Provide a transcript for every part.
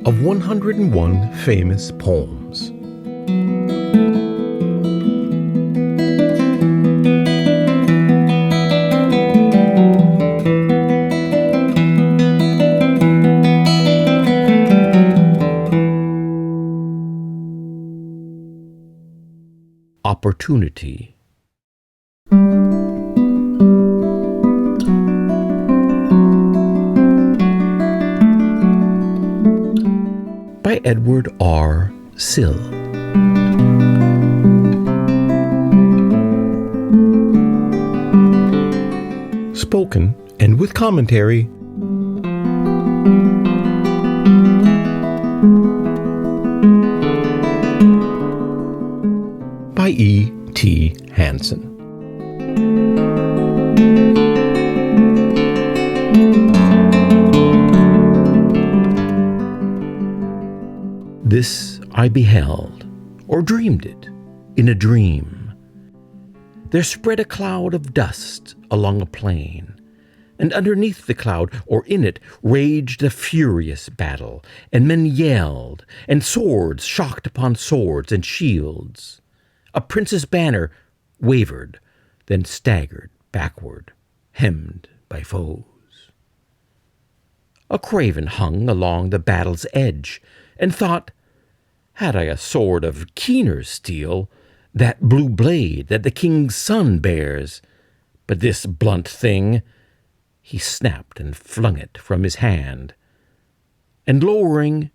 of 101 famous poems. Opportunity. By Edward R. Sill. Spoken and with commentary by E. T. Hansen. This I beheld, or dreamed it, in a dream. There spread a cloud of dust along a plain, and underneath the cloud, or in it, raged a furious battle, and men yelled, and swords shocked upon swords and shields. A prince's banner wavered, then staggered backward, hemmed by foes. A craven hung along the battle's edge, and thought, had I a sword of keener steel, that blue blade that the king's son bears, but this blunt thing, he snapped and flung it from his hand, and lowering,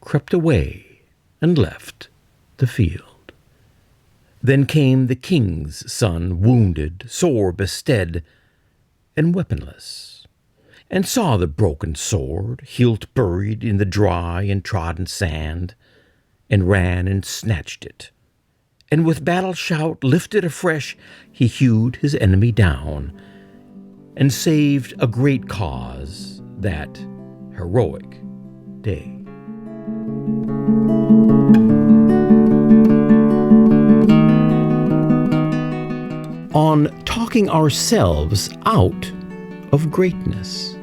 crept away and left the field. Then came the king's son, wounded, sore bestead, and weaponless, and saw the broken sword, hilt buried in the dry and trodden sand, and ran and snatched it, and with battle shout lifted afresh, he hewed his enemy down, and saved a great cause that heroic day. On talking ourselves out of greatness.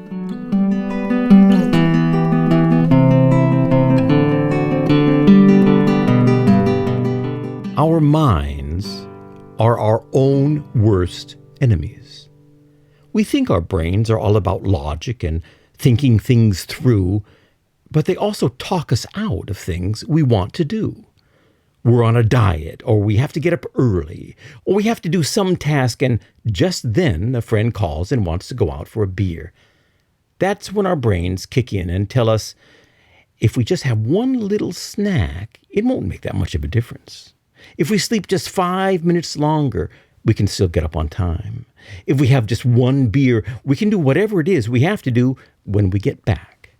Our minds are our own worst enemies. We think our brains are all about logic and thinking things through, but they also talk us out of things we want to do. We're on a diet, or we have to get up early, or we have to do some task, and just then a friend calls and wants to go out for a beer. That's when our brains kick in and tell us, if we just have one little snack, it won't make that much of a difference. If we sleep just 5 minutes longer, we can still get up on time. If we have just one beer, we can do whatever it is we have to do when we get back.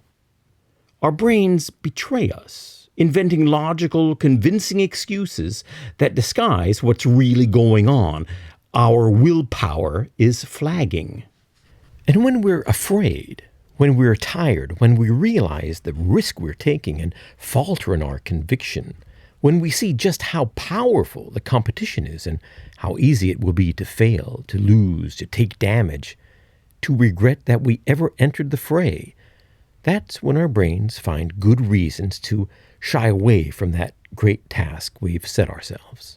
Our brains betray us, inventing logical, convincing excuses that disguise what's really going on. Our willpower is flagging. And when we're afraid, when we're tired, when we realize the risk we're taking and falter in our conviction, when we see just how powerful the competition is and how easy it will be to fail, to lose, to take damage, to regret that we ever entered the fray, that's when our brains find good reasons to shy away from that great task we've set ourselves.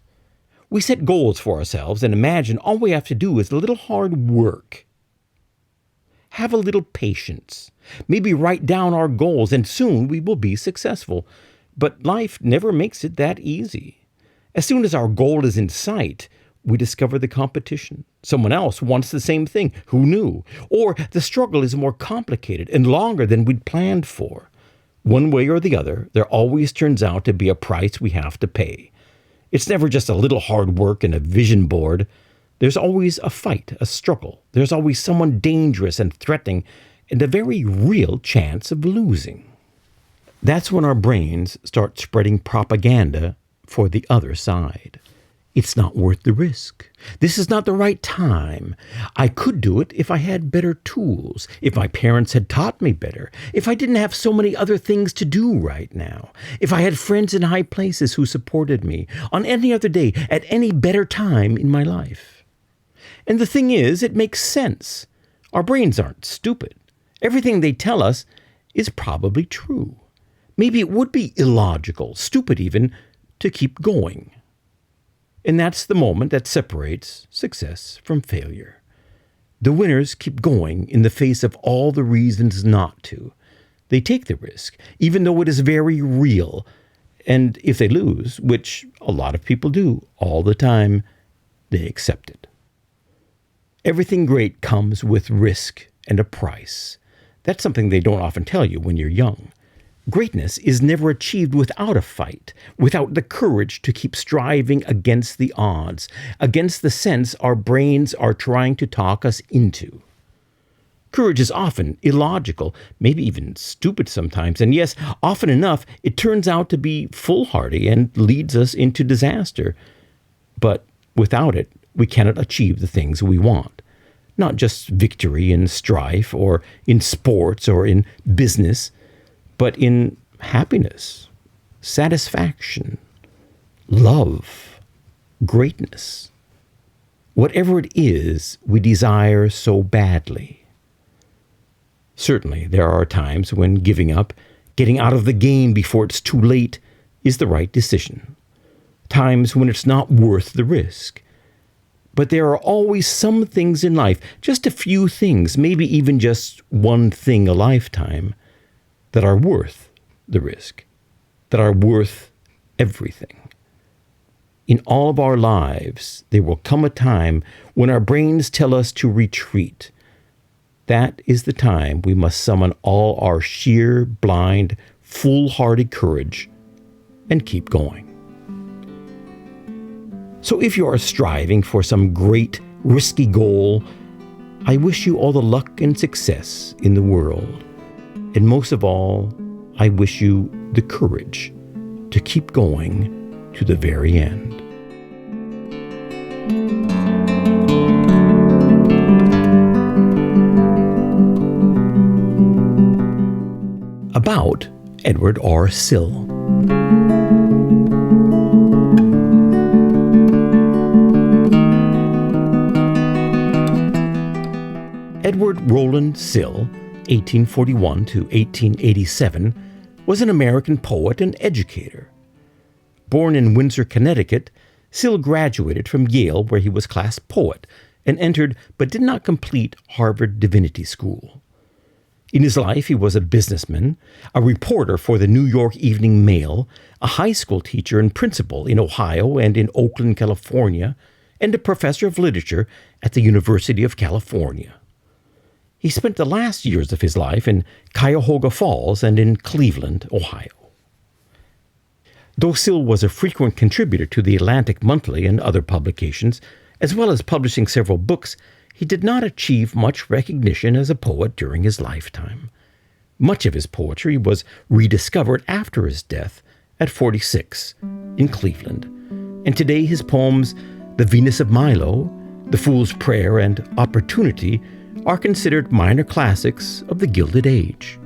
We set goals for ourselves and imagine all we have to do is a little hard work. Have a little patience. Maybe write down our goals and soon we will be successful. But life never makes it that easy. As soon as our goal is in sight, we discover the competition. Someone else wants the same thing. Who knew? Or the struggle is more complicated and longer than we'd planned for. One way or the other, there always turns out to be a price we have to pay. It's never just a little hard work and a vision board. There's always a fight, a struggle. There's always someone dangerous and threatening, and a very real chance of losing. That's when our brains start spreading propaganda for the other side. It's not worth the risk. This is not the right time. I could do it if I had better tools, if my parents had taught me better, if I didn't have so many other things to do right now, if I had friends in high places who supported me on any other day at any better time in my life. And the thing is, it makes sense. Our brains aren't stupid. Everything they tell us is probably true. Maybe it would be illogical, stupid even, to keep going. And that's the moment that separates success from failure. The winners keep going in the face of all the reasons not to. They take the risk, even though it is very real. And if they lose, which a lot of people do all the time, they accept it. Everything great comes with risk and a price. That's something they don't often tell you when you're young. Greatness is never achieved without a fight, without the courage to keep striving against the odds, against the sense our brains are trying to talk us into. Courage is often illogical, maybe even stupid sometimes, and yes, often enough, it turns out to be foolhardy and leads us into disaster. But without it, we cannot achieve the things we want. Not just victory in strife or in sports or in business, but in happiness, satisfaction, love, greatness. Whatever it is we desire so badly. Certainly, there are times when giving up, getting out of the game before it's too late, is the right decision. Times when it's not worth the risk. But there are always some things in life, just a few things, maybe even just one thing a lifetime, that are worth the risk, that are worth everything. In all of our lives, there will come a time when our brains tell us to retreat. That is the time we must summon all our sheer, blind, foolhardy courage and keep going. So if you are striving for some great, risky goal, I wish you all the luck and success in the world. And most of all, I wish you the courage to keep going to the very end. About Edward R. Sill. Edward Rowland Sill, 1841 to 1887, was an American poet and educator. Born in Windsor, Connecticut, Sill graduated from Yale, where he was class poet, and entered but did not complete Harvard Divinity School. In his life, he was a businessman, a reporter for the New York Evening Mail, a high school teacher and principal in Ohio and in Oakland, California, and a professor of literature at the University of California. He spent the last years of his life in Cuyahoga Falls and in Cleveland, Ohio. Though Sill was a frequent contributor to the Atlantic Monthly and other publications, as well as publishing several books, he did not achieve much recognition as a poet during his lifetime. Much of his poetry was rediscovered after his death at 46 in Cleveland, and today his poems, The Venus of Milo, The Fool's Prayer, and Opportunity are considered minor classics of the Gilded Age.